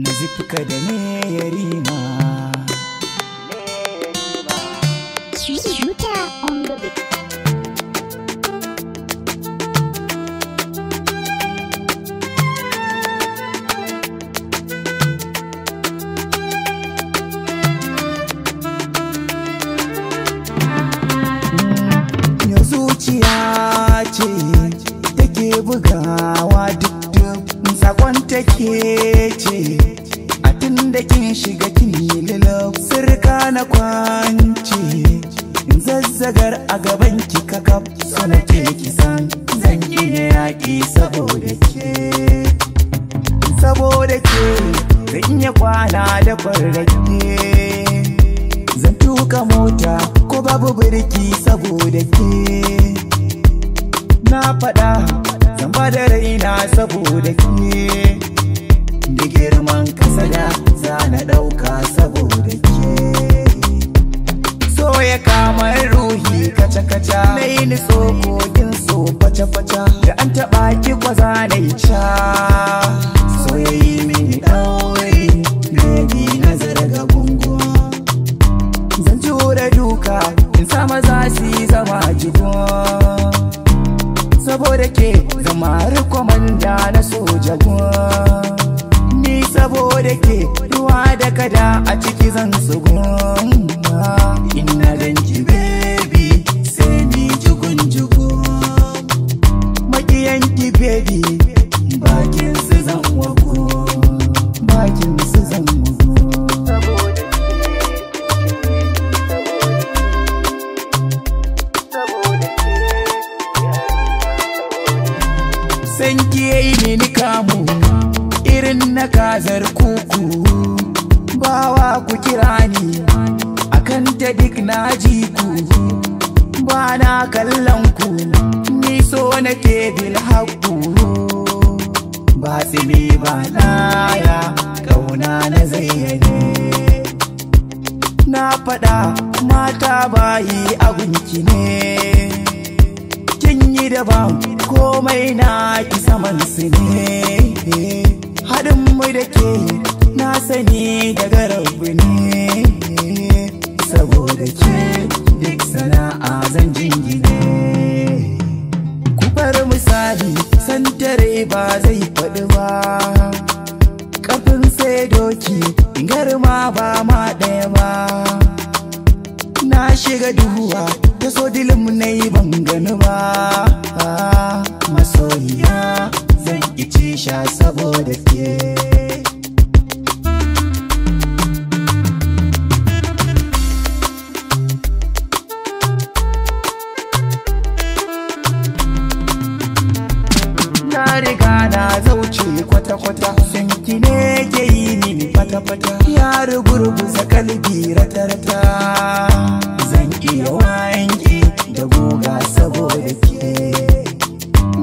Nazifka da ne yarima. Shooter on the beat. Ya zuciya ce take bugawa duk sakon take ce a tun da kin shiga kin yi lilo sirka na kwance zazzagar a gaban ki kakaf so nake kisan zan iya yaƙi saboda ke zan iya kwana da kwarrake zan tuka mota ko babu birki saboda ke na faɗa zan ba da raina saboda ke da girman kasada za na ɗauka saboda ke so ya kama ruhi kaca-kaca na yi ni so kogin so faca-faca da an taɓa ki kwaza na yi ca so ya yi mini ɗauri baby na zarga gungu zan tura duka in sama za su yi zama jigo saboda ke zama rikomanda na soja ni saboda ke ruwa da kada a ciki zan tsugun ina danki baby sai ni jugun makiyanki baby bakin su zan wago bakin su zan wago san ki yi mini kamu irin na kazar kuku bawa ku kira ni akan ta duk na ji ku ba na kallon ku ni so nake bil haku ba tsimi ba laya kauna na zayyane na faɗa mata bayi abinki ne kin yi daban komai na ki saman su ne haɗin mu da ke na sani daga rabu ne saboda ke duk sana'a zan jingine ku bar misali santare ba zai faɗi ba kafin sai doki garma ba ma ɗaya ba na shiga duhuwa ta so dilim na yi ban gani ba masoyiya zan ice sha saboda ke na riga na zauce kwata-kwata sanki ne ke yi mini fata-fata ya rugurguza kalbi rata-rata zan iya wanki da guga saboda ke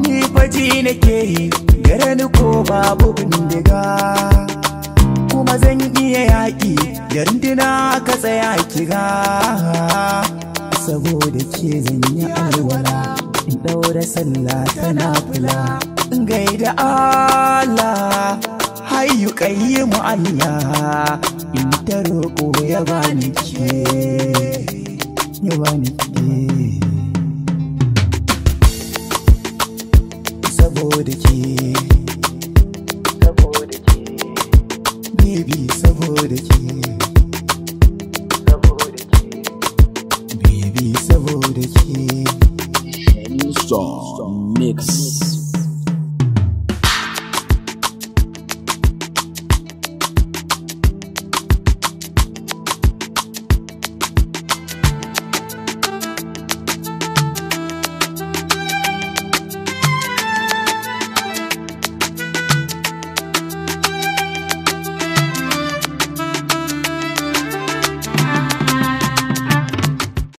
ni faji nake yi gare ni ko babu bindiga kuma zan iya yaƙi da runduna ka tsaya kiga saboda ke zan yi alwala in ɗaura sallah tana kula in gaida Allah hayyu qayyimu Allah in ta roƙo ya bani ke ya bani ke saboda ke baby saboda ke baby saboda ke Star Mix.